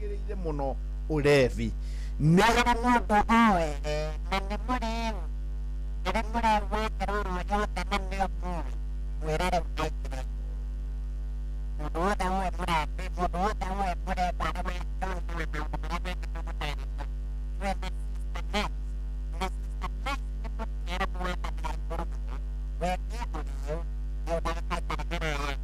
irigereire muno urevi Nagara mundu oe na ni mureu ari mureu weterwo yote na ni omuri wirare aikire mundu wothe oe murevi mundu wothe oe mureva ari wetondu na maundu maria mekanamutarĩria twethe Sister Nice na Sister Nice nĩ mũtiara mwatanĩra igũrũ mũno wendia ũrĩu nĩ ũndagĩka itarĩ mĩraya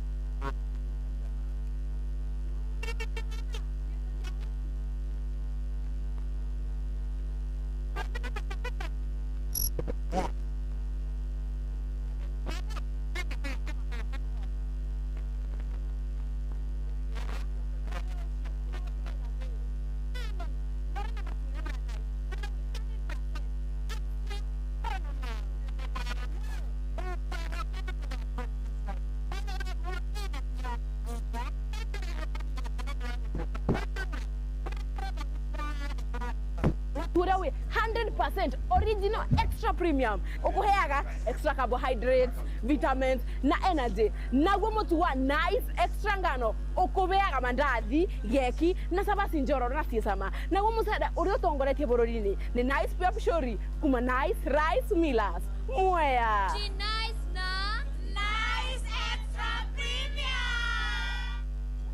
Turawe 100% original extra premium. Okuheaga extra carbohydrates, vitamins na energy. Naguo mutu wa Nice extra ngano okubeaga mandathi, geki na sabasi njoro na sisama. Naguo musada urio tongoretie bururi-ini ni Nice Pure Pshori kuma Nice Rice Millers. Mwea. Nice na Nice extra premium.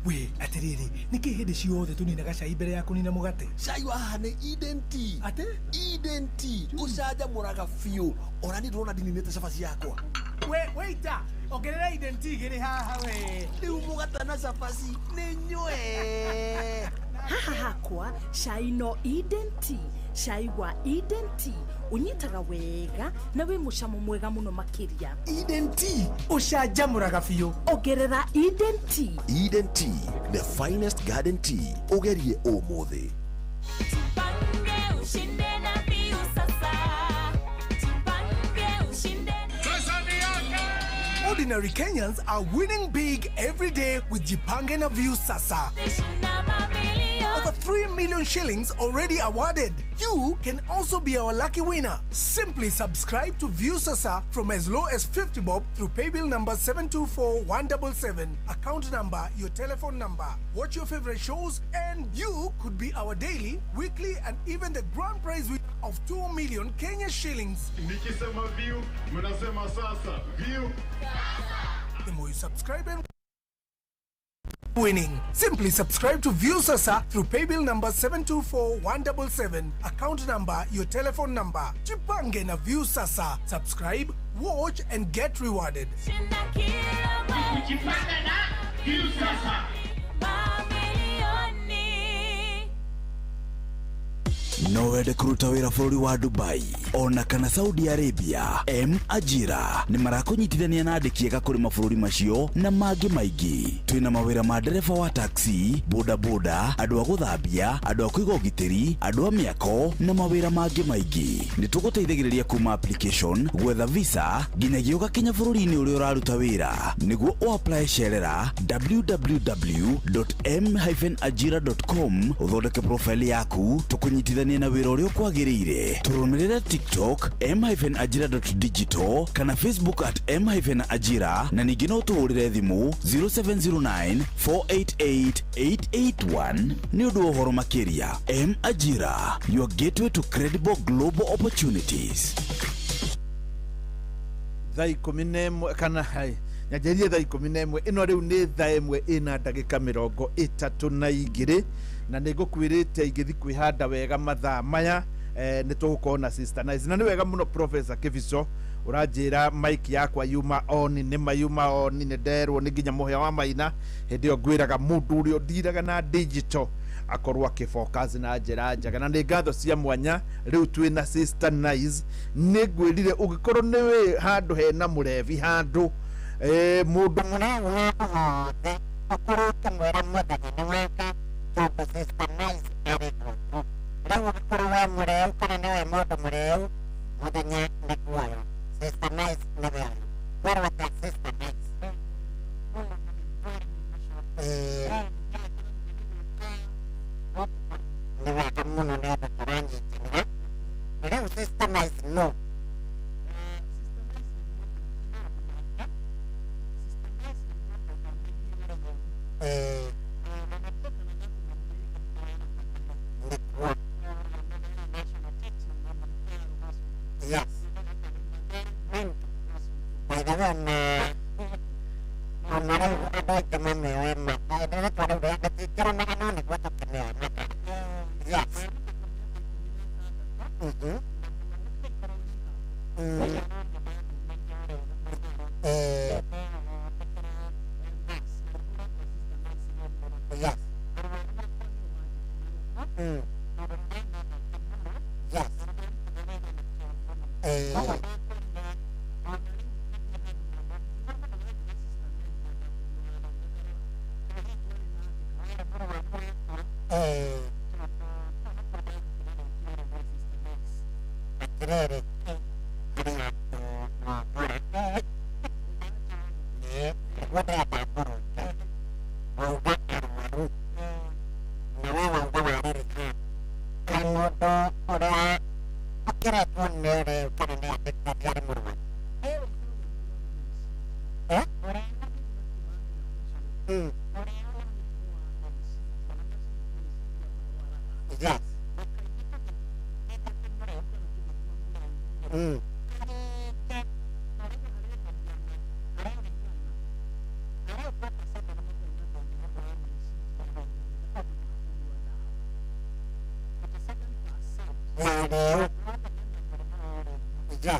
We atiriri niki hindi ciothe tuninaga cai mbere ya kunina mugate cai waha ni Eden Tea ate Eden Tea ucaja muraga fiu ona ni ndona ndininite cabaci yakwa we waita ongerera Eden Tea giri haha we riu mugate na cabaci ni nywe haha hakwa cai no Eden Tea cai wa Eden Tea unyitaga wega na wi mucamo mwega muno makiria Eden Tea ucanjamuraga fiu ongerera Eden Tea Eden Tea the finest garden tea ugerie umuthi Jipange ushinde na Viu sasa. Jipange ushinde. Ordinary Kenyans are winning big every day with Jipange na View Sasa. Shinda mamilioni. Over 3 million shillings already awarded. You can also be our lucky winner. Simply subscribe to View Sasa from as low as 50 bob through paybill number 724-177, account number, your telephone number. Watch your favorite shows and you could be our daily, weekly and even the grand prize winner of 2 million Kenya shillings. Nikisema view, mnasema sasa. View. The more you subscribe and winning. Simply subscribe to View Sasa through paybill number 724-177, account number, your telephone number. Jipange na View Sasa. Subscribe, watch and get rewarded. Shinda kila mwezi. Kujipanga na View Sasa. Mamilioni. no wende kuruta wira bũrũri wa Dubai ona kana Saudi Arabia Ajira ni marakunyitithania na andĩki ega kũrĩ mabũrũri macio na mangĩ maingĩ. Twĩna mawĩra ma ndereba wa taxi, boda boda, andũ a gũthambia, andũ a kũiga ũgitĩri, andũ a mĩako na mawĩra mangĩ maingĩ. Nĩ tũgũteithagĩrĩria kuma application, gwetha visa nginyagia ũgakinya bũrũri-inĩ ũrĩa ũraruta wĩra. Nĩguo ũapply cerera www.m-ajira.com ũthondeke profile yaku tũkũnyitithanie na wĩra ũrĩa ũkwagĩrĩire. Tũrũmĩrĩre TikTok m-ajira.digital kana Facebook @m-ajira na ningĩ no tũhũrĩre thimũ 0709-488-881 nĩ ũndũ wa ũhoro makĩria. M-Ajira, your gateway to credible global opportunities. Thaa 11 kana nyanjĩrie thaa 11 ĩno rĩu nĩ thaa 1 ĩna ndagĩka 32 na nĩngũkwĩrĩte ingĩthi kwĩhanda wega mathaa maya nĩ tũgũkorwo na Sister Nice na nĩ wega mũno Professor Kibiso ũranjĩra mic yakwa yuma on nĩ mayuma on nĩ nderwo nĩ nginya mũhĩa wa maina hĩndĩ ĩyo ngwĩraga mũndũ ũrĩa ndiraga na digital akorwo akĩfocus na njĩra njega na nĩ ngatho cia mwanya rĩu twĩna Sister Nice nĩ ngwĩrire ũngĩkorwo nĩ handũ hena mũrevi handũ mũndũ mũrevu wothe ũkorwo ũkĩmwĩra mũthenya nĩ weka tondũ Sister Nice arĩ gũkũ. Rĩu ũkorwo we mũrevu kana nĩwe mũndũ mũrevu mũthenya nĩ guoyo. Sister Nice nĩ wega. Werwo atĩa Sister Nice? Nĩ wega mũno nĩ ũndũ tũranyitanĩra. Rĩu Sister Nice no. Yes. Mm-hmm. Yes.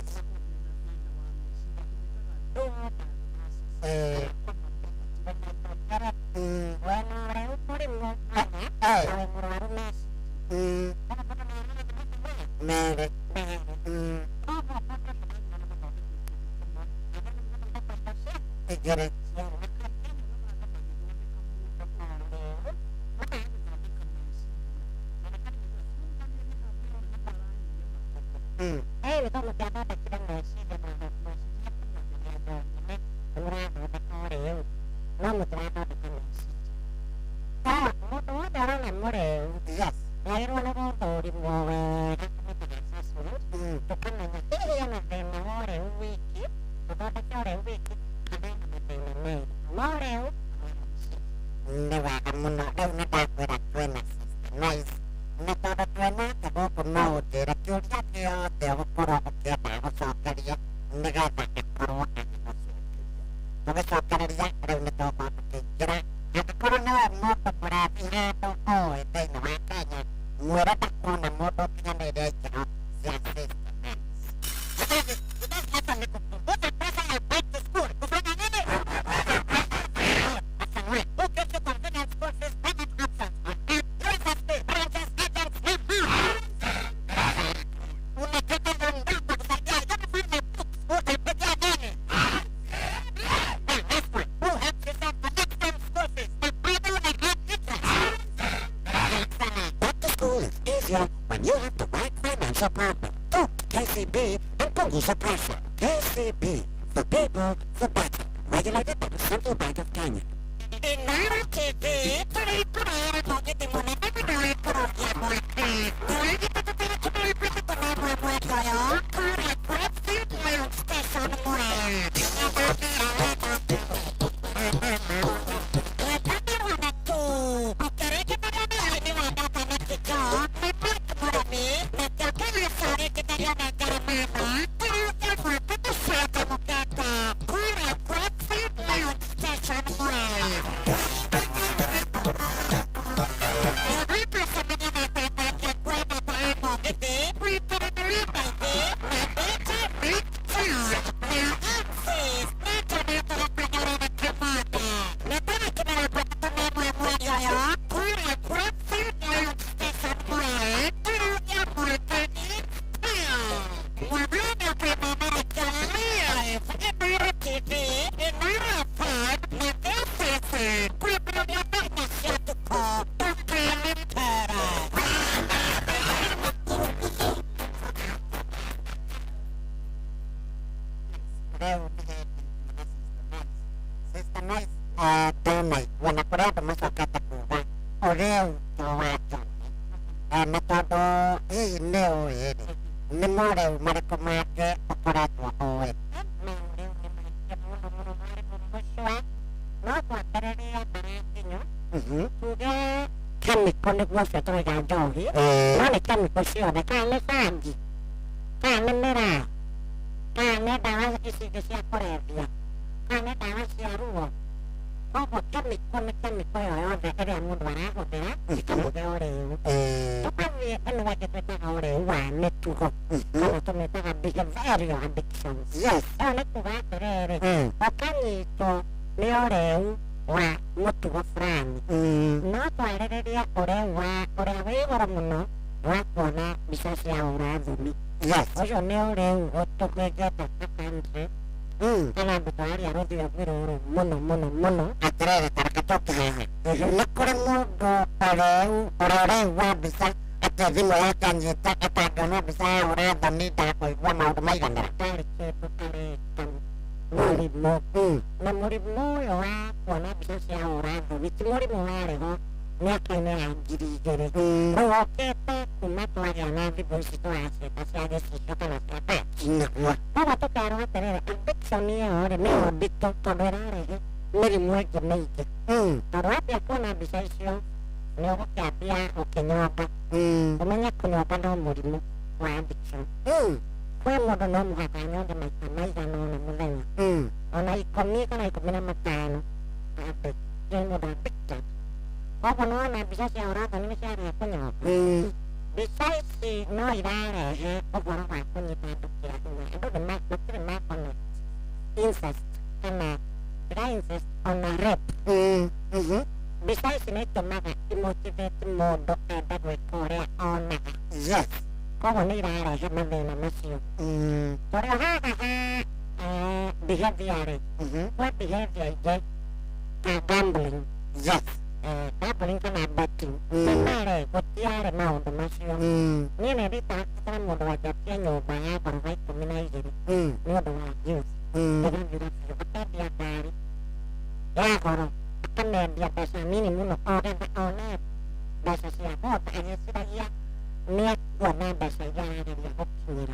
Yes. Yes. nĩ ndawa cia ruo koguo kemiko nĩ kemiko ĩyo yothe ĩrĩa mũndũ arahũthĩra ĩkamũhe ũrĩu tũkathiĩ ĩno wake twĩtaga ũrĩu wa mĩtugo kana tũmĩtaga behavioral addictions ĩyo nĩ kuga atĩrĩrĩ ũkanyitwo nĩ ũrĩu wa mũtugo fulani no twarĩrĩria ũrĩu wa ũrĩa wĩ igũrũ mũno wa kuona mbica cia ũrathoni ũcio nĩ ũrĩu ũtũhĩngĩte ta country kana andũ twaria rũthiomi rũrũ mũno mũno mũno atĩrĩrĩ tareka tũkĩhehe nĩ kũrĩ mũndũ ũrĩu wa mbica atĩ thimũ yake anyita atangĩona mbica ya ũrathoni ndakũigua maũndũ maiganĩra tarĩ kĩndũ karĩka mũrimũ na mũrimũ ũyũ wa kuona mbica cia ũrathoni ti mũrimũ warĩho mĩaka-inĩ ya ngiri igĩrĩ rĩu ũkĩte kuma twagĩa na thimũ ici tũraciĩta cia gĩcicio kana cia tachi nĩguo koguo tũkerwo atĩrĩrĩ addiction ĩyo rĩ nĩyo nditũ tondũ ĩrarehe mĩrimũ ĩngĩ mĩingĩ tondũ wambia kuona mbica icio nĩ ũgũkĩambia ũkĩnyonga ũmenye kũnyonga no mũrimũ wa addiction kwĩ mũndũ no mũhaka anyonge maita maigana ona mũthenya ona 10 kana 15 nĩ mũndũ addicted koguo nĩwona mbica cia ũrathoni nĩ ciarehe kũnyonga mbica ici no irarehe ũhoro wa kũnyita andũ kĩa hinya andũ matirĩ maconnect incest kana incest ona rape mbica ici nĩ itũmaga imotivate mũndũ enda gwĩka ũrĩa onaga koguo nĩ irarehe mathĩna macio tũrĩ haha behavior rĩ kwĩ behavior ingĩ ta gambling gambling kana betting nĩmarĩ gũtiarĩ maũndũ macio niĩ nĩ ndĩtaakĩra mũndũ wanjatie nyũmba ya ngoroba 12 nĩ ũndũ wa youth ndĩrathira biũ akendia ngari ya goro akamendia mbeca nini mũno ogetha one mbeca cia gota agĩciragia nĩ akuona mbeca iria arageria gũkinyĩra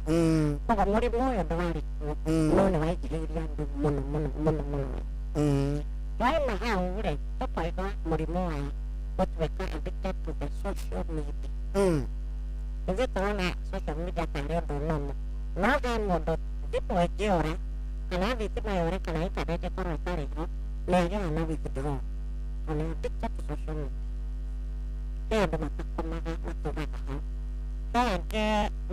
koguo mũrimũ ũyũ ndwarĩ kuo no nĩ waingĩrĩirie andũ mũno mũno mũno mũno waima hau rĩ tũkoiga mũrimũ wa gũtuĩka addicted to the social media ithuĩ tũrona social media tarĩ ũndũ nomo no he mũndũ thimũ ĩngĩũra kana thitima yũre kana intaneti ĩkorwo ĩtarĩ ho nĩ agĩaga na withdraw tondũ nĩ addicted to social media he andũ matakomaga matũraga hau he angĩ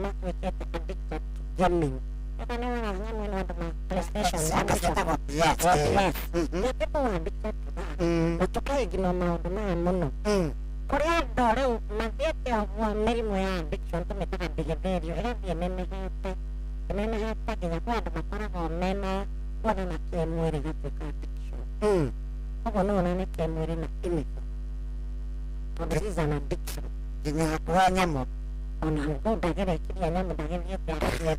matuĩkĩte addicted to gaming ĩka nĩ wona nyamũ ĩno andũ ma playstation nĩ people are addicted to that na tũkaigina maũndũ maya mũno kũrĩ andũ rĩu mathiĩte ũguo mĩrimũ ya addiction tũmĩtaga behavioral ĩgathiĩ nenehete nginya kwĩ andũ makoragwo mena kuonana kĩmwĩrĩ gatuĩka addiction koguo no onane kĩmwĩrĩ na chemical tondũ this is an addiction nginya hakuhĩ nyamũ ona ngũ ndagĩrĩkirie nyamũ ndagĩthiĩte araciĩ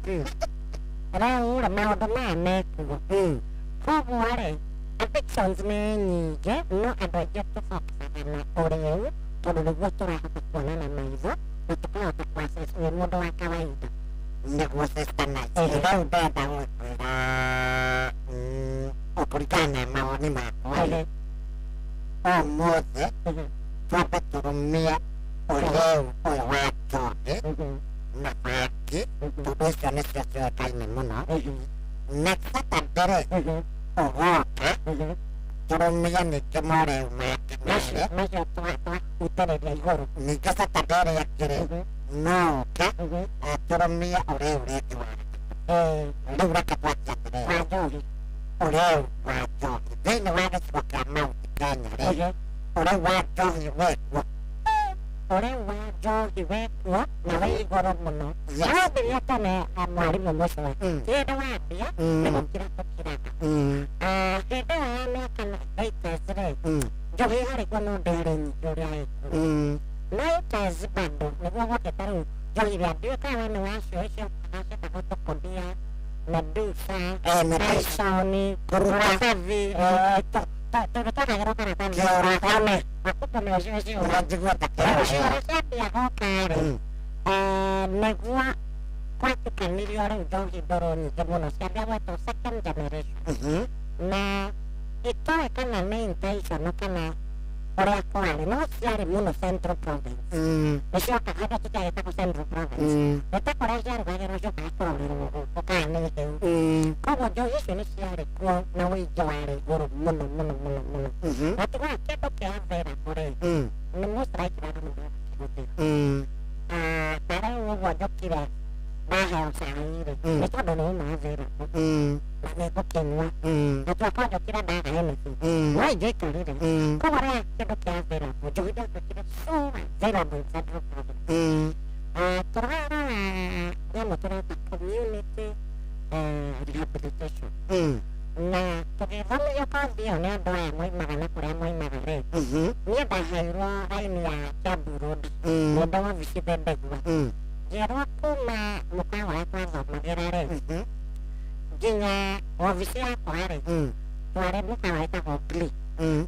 rĩu rĩ maũndũ maya mekuo koguo rĩ addictions nĩ nyingĩ no andũ aingĩ tũfokaga na ũrĩu tondũ nĩguo tũrahota kuonana maitho na tũkahota kuaccess wĩ mũndũ wa kawaida nĩguo systemize rĩu ndenda gũkwĩra kũringana na mawoni makwa ũmũthĩ twambe tũrũmie ũrĩu ũyũ wa njohi na bangi tondũ icio nĩcio ciũĩkaine mũno next Saturday ũgoka tũrũmie ningĩ morĩu mangĩ merĩ macio twahutĩrĩria igũrũ ningĩ Saturday ĩrĩa ĩngĩ noke tũrũmie ũrĩu rĩngĩ wa rĩu reke twanjie atĩrĩrĩ ũrĩu wa njohi thĩinĩ wa gĩcigo kĩa Mount Kenya rĩ ũrĩu wa njohi wĩkuo ũrĩu wa njohi wĩkuo na wĩ igũrũ mũno wambirie tene mwarimũ mũcio hĩndĩ wambia nĩ gũkira tũkiraga hĩndĩ ĩyo ya mĩaka 80s rĩ njohi harĩguo no ndĩarĩ nyingĩ ũrĩa ĩkuo 90s bado nĩguo gũkĩte rĩu njohi rĩanduĩka wene wacio icio kanaciĩta gũtũkũnia Medusa Tyson Kurasavi tũgĩtagĩrwo karatathi kĩũrakame akũtũmĩra ũcio ũcio ũranjigua ta kĩũcio ciambia gũka rĩ nĩguo gwatukanĩrio rĩu njohi ndũrũ nyingĩ mũno ciambia gwĩtwo second generation na itoĩ kana nĩ intention kana Uria kwari no ciarĩ mũno Central Province. Nĩcioka harĩa tũtagĩtagwo Central Province. Nĩtakũrĩa ciarugagĩrwo ciokaga kũrorerwo gũkũ kana nĩ hĩu. Koguo njohi icio nĩ ciarĩ kuo na wĩingĩ warĩ igũrũ mũno mũno mũno mũno. Gatiga kĩndũ kĩa vera kũrĩ nĩ mũciraikiraga mũno gũkĩhũthĩra. Ta rĩu ũguo njũkire ndaheo cai-rĩ nĩ tondũ nĩ uma vera na nĩngũkĩnyua. Na tuokorwo njũkire ndaga anything no ingĩikarire. Koguo rĩrĩa kĩndũ kĩa vera kuo njohi ndatuĩkire so available in Central Province. Tũrarora nyamũ tũreta community rehabilitation. Na tũgĩthomithio kothi ĩyo nĩ andũ aya moimaga na kũrĩa moimaga rĩ, niĩ ndaheirwo raini ya Kiambu Road nĩ ũndũ wa obici Thembegua. Ngĩĩrwo kuma mũkawa ũrĩa twathomagĩra rĩ nginya obici yakwa rĩ twarĩ mũkawa wĩtagwo Glee.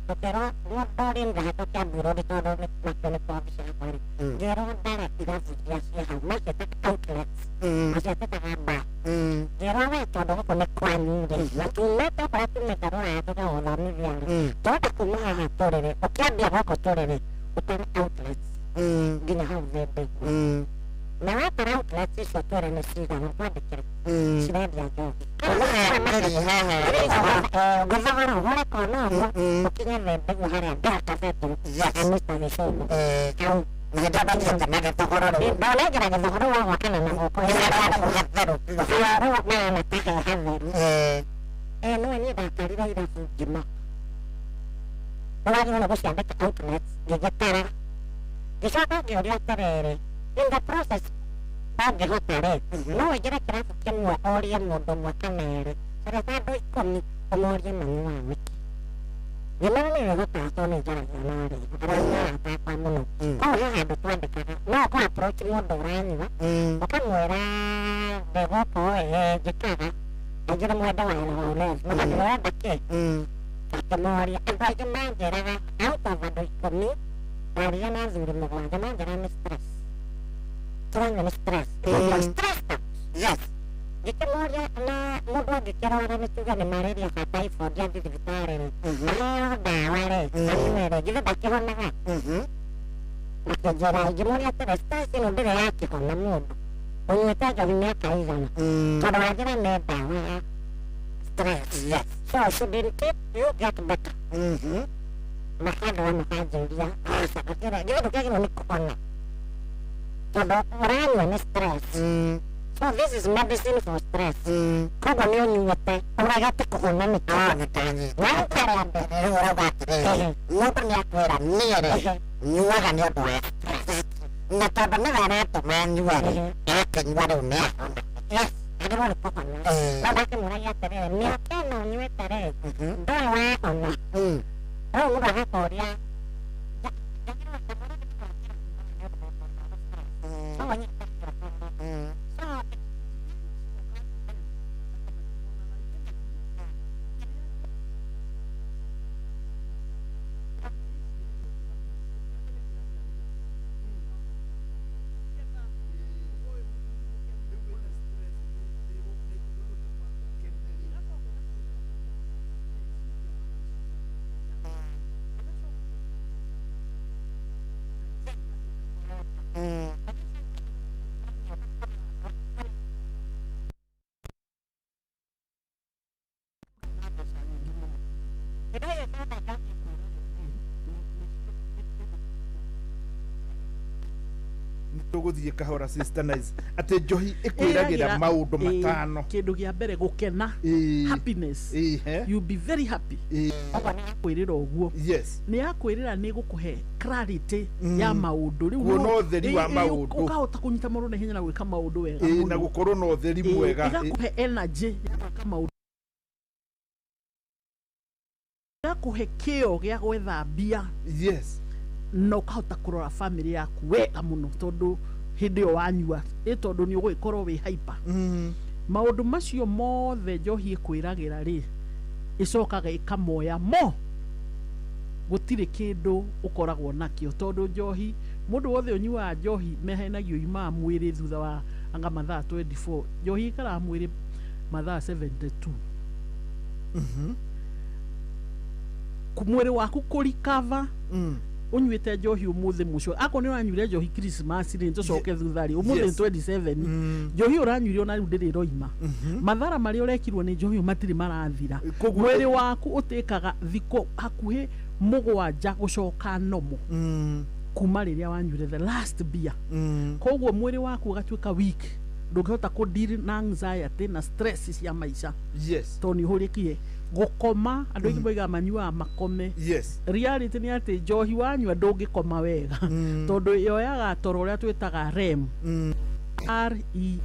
Tũkĩrwo mũndũ ũrĩ ndahetwo Kiambu Road tondũ nakuo nĩkuo obici yakwa rĩ. Ngĩĩrwo ndare irabu iria ciĩ hau maciĩtaga outlets maciĩtaga bar. Ngĩĩrwo we tondũ gũkũ nĩ kwanyu rĩ na tumĩte kũrĩa tumĩte Rũraya tũgagũthomithia rĩ twenda kuma haha tũrĩ rĩ ũkĩambia gũkũ tũrĩ rĩ ũtare outlets nginya hau Thembegua. Na watara outlets icio tũrĩ nĩ cigana twandĩkĩre cirendia njohi. Ngũthogora ũhũre kona ũguo ũkinye Thembegua harĩa ndakabetwo na Mr. Gĩcũgũ hau. Ndonengera gĩthogoro wa gwakana na guoko hatherũ rĩu mena tahe hatheru. No niĩ ndakarire irabu ngima ũragĩrwo nĩ gũciandĩka outlets ngĩgĩtara ngĩcoka ngĩũria atĩrĩrĩ in the process ndangĩhota rĩ no wĩingĩre kĩrabu kĩmwe orie mũndũ ũmwe kana erĩ tarĩ ta andũ 10 ũmorie manyuaga wiki. Gĩmana nĩ wĩhotaga tondũ nĩnjaragia na rĩ aranyuaga takwa mũno. Koguo he handũ twandĩkaga no ũkũ approach mũndũ ũranyua ũkamwĩra ndĩgũkũ njĩkaga aingĩre mwenda wa Lawrence na mũrenda kĩ akĩmoria. Andũ aingĩ manjĩraga out of andũ 10 ndaria na athuri 7 manjĩraga nĩ stress. Tũranyua nĩ stress. Stressed out. Yes. Ngĩkĩmoria na mũndũ angĩkĩrwara nĩ tuge nĩ malaria kana typhoid athiĩ thibitarĩ-rĩ aheo ndawa rĩ anyue rĩ githĩ ndakĩhonaga. Makĩnjĩra ngĩmoria atĩrĩ stress ĩno ndĩrĩ yakĩhona mũndũ ũnyuĩte njohi mĩaka ĩigana tondũ wanjĩra nĩ ndawa ya stress. Yes. So shouldn't it you get better. Makandora makanjũria githĩ ndũkĩagĩrĩirwo nĩ kũhona tondũ ũranyua nĩ stress. So this is medicine for stress. Koguo nĩ ũnyuĩte ũragate kũhona nĩ kĩĩ. Na ũkarĩa mbere rĩu ũrauga atĩrĩrĩ mũndũ nĩ akwĩra niĩ rĩ nyuaga nĩ ũndũ wa stress na tondũ nĩwe aratũma nyue rĩ akĩnyua rĩu nĩ ahona. Yes. Agĩrĩirwo nĩ kũhona. No ndakĩmũragia atĩrĩrĩ mĩaka ĩno ũnyuĩte rĩ ndũrĩ wahona. Rĩu mũndũ agakũria tũgũthiĩ kahora sister Nice atĩ njohi ĩkwĩragĩra maũndũ matano. Kĩndũ gĩa mbere gũkena happiness you be very happy. Kwĩrĩra ũguo nĩ yakwĩrĩra nĩ gũkũhe clarity ya maũndũ rĩu kuona ũtheri wa maũndũ ũkahota kũnyita maũndũ na ihenya na gwĩka maũndũ wega na gũkorwo na ũtheri mwega ĩgakũhe energy ya gwĩka maũndũ ĩgakũhe kĩo gĩa gwetha mbia na ũkahota kũrora family yaku wega mũno tondũ hĩndĩ ĩyo wanyua tondũ nĩ ũgũgĩkorwo wĩ hyper. Maũndũ macio mothe njohi ĩkwĩragĩra rĩ ĩcokaga ĩkamoya mo gũtirĩ kĩndũ ũkoragwo nakĩo tondũ njohi mũndũ wothe ũnyuaga njohi mehenagio imaa mwĩrĩ thutha wa anga mathaa 24. Njohi ikaraga mwĩrĩ mathaa 72. Mwĩrĩ waku kũrikava unyuite njohi umuthi mucio ako ni uranyuire njohi Christmas ri njocoke thuthari umuthi 27 njohi uranyuire ona riu ndiri roima mathara mari urekirwo ni njohi matiri marathira mwiri waku utikaga thiko hakuhi mugwanja gucoka nomo kuma riria wanyuire the last beer koguo mwiri waku ugatuika weak ndungihota ku deal na anxiety na stress cia maica to ni hurikie gukoma andu aingi moiga manyua makome reality ni ati njohi wanyua ndungikoma wega tondu yoyaga toro uria twitaga REM REM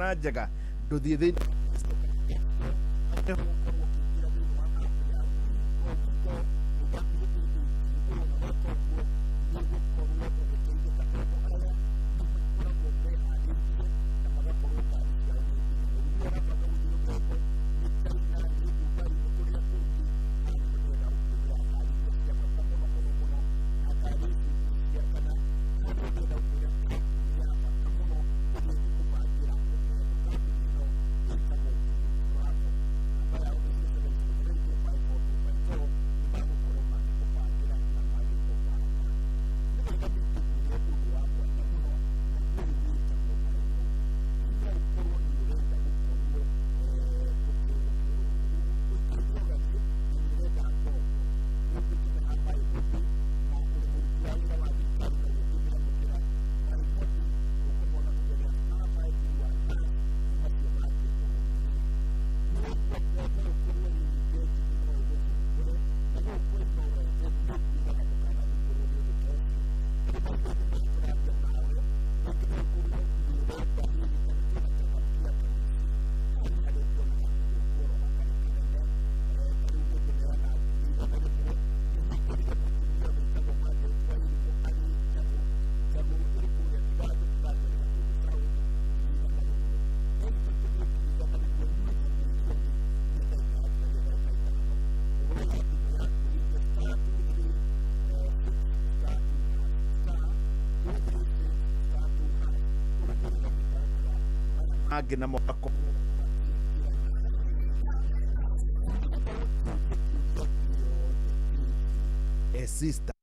njĩra njega ndũthiĩ thĩinĩ angĩ na mwako sister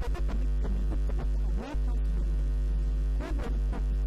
Thank you.